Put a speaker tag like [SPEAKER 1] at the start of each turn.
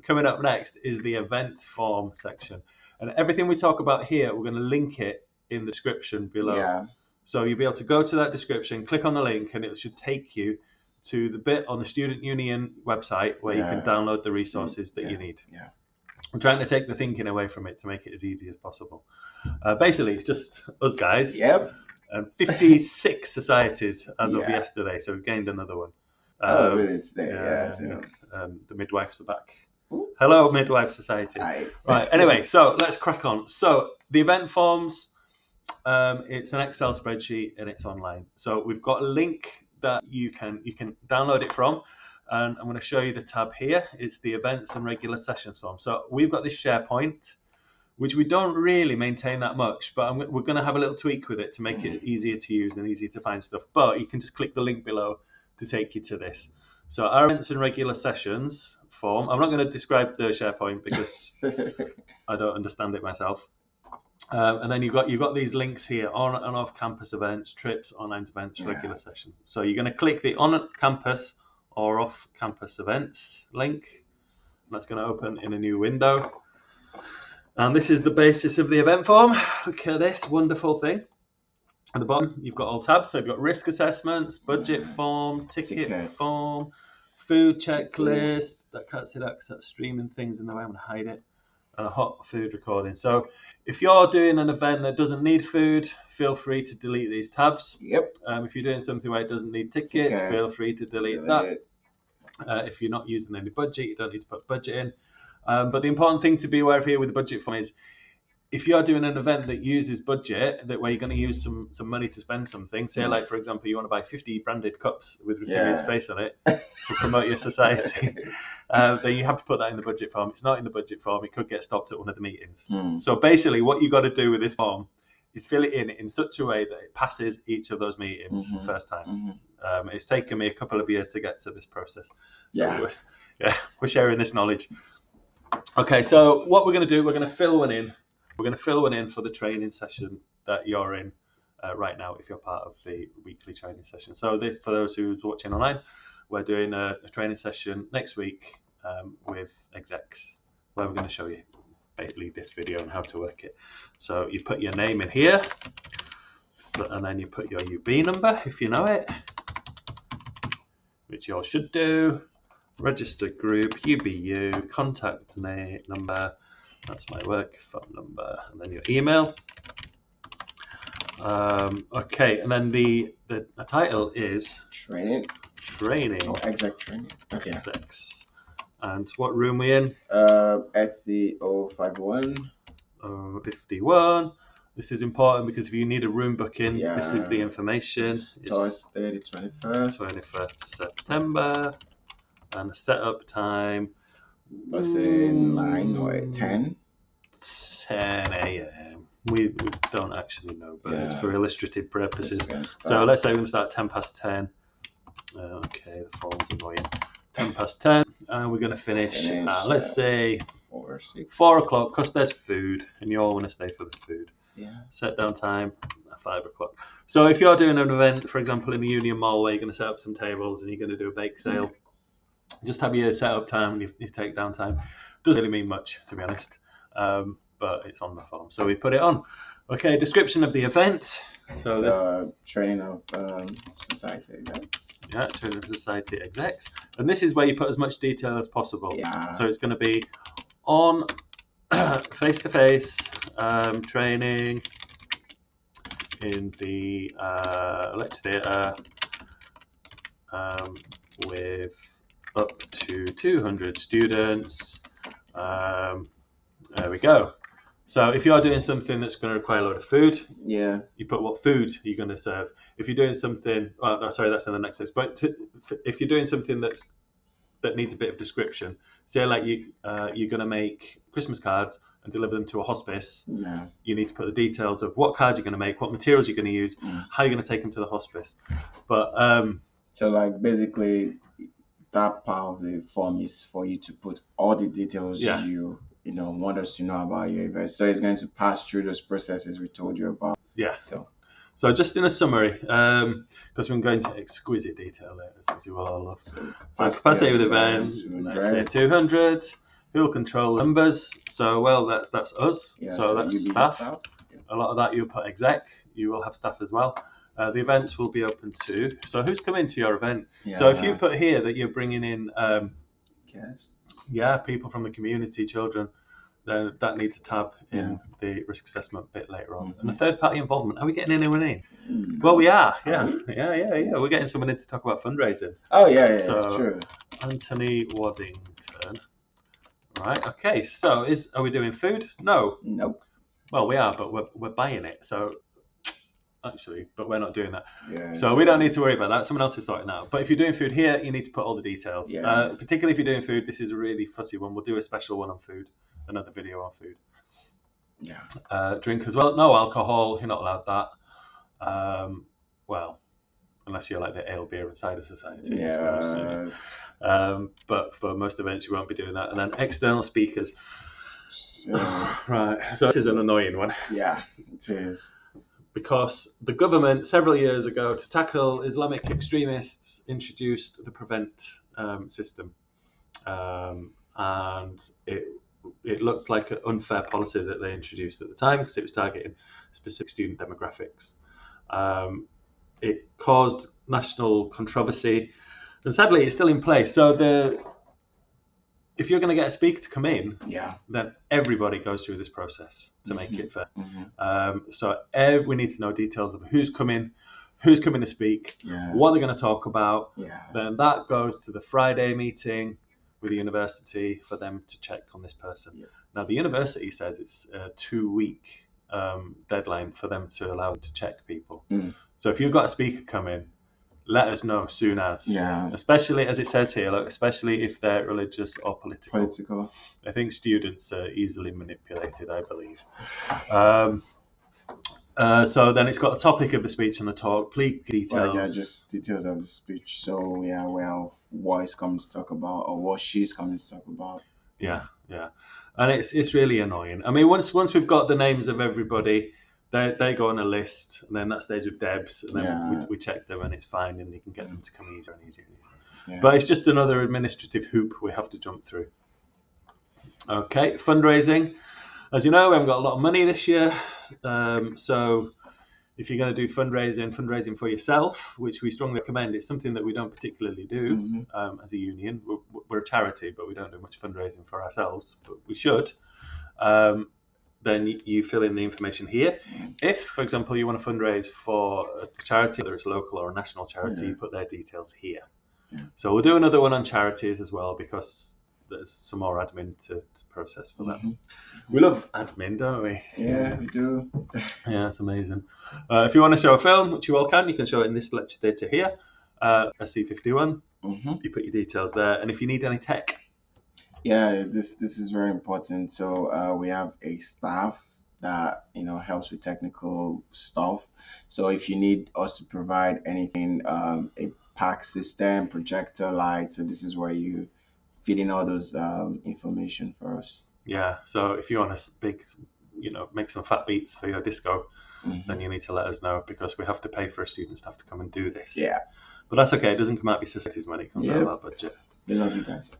[SPEAKER 1] Coming up next is the event form section. And everything we talk about here, we're going to link it in the description below.
[SPEAKER 2] Yeah.
[SPEAKER 1] So you'll be able to go to that description, click on the link, and it should take you to the bit on the Student Union website where you can download the resources that you need.
[SPEAKER 2] Yeah.
[SPEAKER 1] I'm trying to take the thinking away from it to make it as easy as possible. Basically, it's just us guys.
[SPEAKER 2] Yep.
[SPEAKER 1] And 56 societies as of yesterday, so we've gained another one.
[SPEAKER 2] Really? Today?
[SPEAKER 1] The midwives are back. Ooh. Hello, Midwife Society.
[SPEAKER 2] Hi.
[SPEAKER 1] Right. Anyway, so let's crack on. So the event forms, it's an Excel spreadsheet and it's online. So we've got a link that you can download it from, and I'm going to show you the tab here. It's the events and regular sessions form. So we've got this SharePoint, which we don't really maintain that much, but we're going to have a little tweak with it to make it easier to use and easier to find stuff. But you can just click the link below to take you to this. So our events and regular sessions form. I'm not going to describe the SharePoint because I don't understand it myself. And then you've got these links here: on and off campus events, trips, online events, regular sessions. So you're going to click the on campus or off campus events link. That's going to open in a new window. And this is the basis of the event form. Look at this wonderful thing. At the bottom, you've got all tabs. So you've got risk assessments, budget form, ticket form, food checklist. That can't see that because that's streaming things in the way. I'm going to hide it. Hot food recording. So if you're doing an event that doesn't need food, feel free to delete these tabs.
[SPEAKER 2] Yep.
[SPEAKER 1] If you're doing something where it doesn't need tickets, feel free to delete that. If you're not using any budget, you don't need to put budget in. But the important thing to be aware of here with the budget form is if you're doing an event that uses budget, that where you're going to use some money to spend something, say like, for example, you want to buy 50 branded cups with Rotimia's face on it to promote your society, then you have to put that in the budget form. It's not in the budget form. It could get stopped at one of the meetings. So basically what you got to do with this form is fill it in such a way that it passes each of those meetings the first time. It's taken me a couple of years to get to this process. So we're sharing this knowledge. Okay, so what we're going to do, we're going to fill one in. We're going to fill one in for the training session that you're in right now if you're part of the weekly training session. So this, for those who's watching online, we're doing a training session next week with execs where we're going to show you basically this video and how to work it. So you put your name in here, and then you put your UB number if you know it, which you all should do. Registered group, UBU, contact name, number, that's my work phone number, and then your email. Okay, and then the title is
[SPEAKER 2] training.
[SPEAKER 1] Oh,
[SPEAKER 2] exec training. Okay.
[SPEAKER 1] Execs. And what room we in?
[SPEAKER 2] SCO 51.
[SPEAKER 1] 51. This is important because if you need a room booking, this is the information.
[SPEAKER 2] Thursday, the 21st.
[SPEAKER 1] 21st September. And the setup time.
[SPEAKER 2] Let's say 9 or 10.
[SPEAKER 1] 10 a.m. We don't actually know, but it's for illustrative purposes. So let's say we're going to start 10 past 10. Okay, the form's annoying. 10 past 10. And we're going to finish at, let's say, 4 o'clock, because there's food, and you all want to stay for the food. Set down time at 5 o'clock. So if you're doing an event, for example, in the Union Mall, where you're going to set up some tables and you're going to do a bake sale, just have your setup time and your take down time. Doesn't really mean much, to be honest, but it's on the form, so we put it on. Okay, description of the event. So
[SPEAKER 2] training of society execs.
[SPEAKER 1] Yeah, training of society execs, and this is where you put as much detail as possible. So it's going to be on face-to-face training in the lecture theatre with up to 200 students. There we go. So if you're doing something that's going to require a lot of food, you put what food you're going to serve. If you're doing something, sorry, that's in the next list. But if you're doing something that needs a bit of description, say like you're going to make Christmas cards and deliver them to a hospice, you need to put the details of what cards you're going to make, what materials you're going to use, how you're going to take them to the hospice. But
[SPEAKER 2] so like basically that part of the form is for you to put all the details you want us to know about your event. So it's going to pass through those processes we told you about.
[SPEAKER 1] Yeah. So just in a summary, because we're going into exquisite detail later, as you all love. So capacity of the event, let's say 200. Who will control the numbers? So, well, that's us.
[SPEAKER 2] Yeah,
[SPEAKER 1] so that's
[SPEAKER 2] you be
[SPEAKER 1] staff.
[SPEAKER 2] your
[SPEAKER 1] A lot of that you'll put exec. You will have staff as well. The events will be open to. So who's coming to your event?
[SPEAKER 2] Yeah.
[SPEAKER 1] So if you put here that you're bringing in,
[SPEAKER 2] Guests.
[SPEAKER 1] yeah, people from the community, children, then that needs a tab in the risk assessment bit later on. And a third party involvement. Are we getting anyone in?
[SPEAKER 2] No.
[SPEAKER 1] Well, we are. Yeah. We're getting someone in to talk about fundraising.
[SPEAKER 2] Oh yeah,
[SPEAKER 1] So,
[SPEAKER 2] true.
[SPEAKER 1] Anthony Waddington. Right. Okay. So are we doing food? No.
[SPEAKER 2] Nope.
[SPEAKER 1] Well, we are, but we're buying it. So actually, but we're not doing that.
[SPEAKER 2] Yeah.
[SPEAKER 1] So we don't need to worry about that. Someone else is sorting that out. But if you're doing food here, you need to put all the details.
[SPEAKER 2] Yeah.
[SPEAKER 1] Particularly if you're doing food, this is a really fussy one. We'll do a special one on food, another video on food.
[SPEAKER 2] Yeah.
[SPEAKER 1] Drink as well. No alcohol. You're not allowed that. Well, unless you're like the Ale, Beer and Cider Society.
[SPEAKER 2] Yeah.
[SPEAKER 1] I suppose, you know. But for most events, you won't be doing that. And then external speakers.
[SPEAKER 2] So,
[SPEAKER 1] right. So this is an annoying one.
[SPEAKER 2] Yeah, it is.
[SPEAKER 1] Because the government several years ago, to tackle Islamic extremists, introduced the Prevent system, and it looked like an unfair policy that they introduced at the time because it was targeting specific student demographics. It caused national controversy, and sadly, it's still in place. So if you're going to get a speaker to come in, then everybody goes through this process to make it fair. So we need to know details of who's coming to speak, what they're going to talk about. Then that goes to the Friday meeting with the university for them to check on this person. Now, the university says it's a 2-week deadline for them to allow them to check people. So if you've got a speaker come in, let us know soon as. Especially, as it says here, especially if they're religious or political. I think students are easily manipulated, I believe. So then it's got a topic of the speech and the talk, please details.
[SPEAKER 2] Just details of the speech. So, well, what he's coming to talk about or what she's coming to talk about.
[SPEAKER 1] Yeah. And it's really annoying. I mean, once we've got the names of everybody, they go on a list, and then that stays with Debs, and then we check them, and it's fine, and you can get them to come easier and easier. But it's just another administrative hoop we have to jump through. Okay, fundraising. As you know, we haven't got a lot of money this year, so if you're going to do fundraising for yourself, which we strongly recommend, it's something that we don't particularly do as a union. We're a charity, but we don't do much fundraising for ourselves, but we should. Then you fill in the information here. If, for example, you want to fundraise for a charity, whether it's local or a national charity, you put their details here. So we'll do another one on charities as well, because there's some more admin to process for that. We love admin, don't we?
[SPEAKER 2] Yeah, we do.
[SPEAKER 1] Yeah, it's amazing. If you want to show a film, which you all can, you can show it in this lecture theatre here, SC51. You put your details there. And if you need any tech,
[SPEAKER 2] this is very important. So we have a staff that helps with technical stuff. So if you need us to provide anything, a pack system, projector light, so this is where you feed in all those information for us. Yeah.
[SPEAKER 1] So if you want to make some fat beats for your disco, then you need to let us know, because we have to pay for a student staff to come and do this.
[SPEAKER 2] Yeah.
[SPEAKER 1] But that's okay. It doesn't come out of your society's money. It comes out of our budget.
[SPEAKER 2] We love you guys.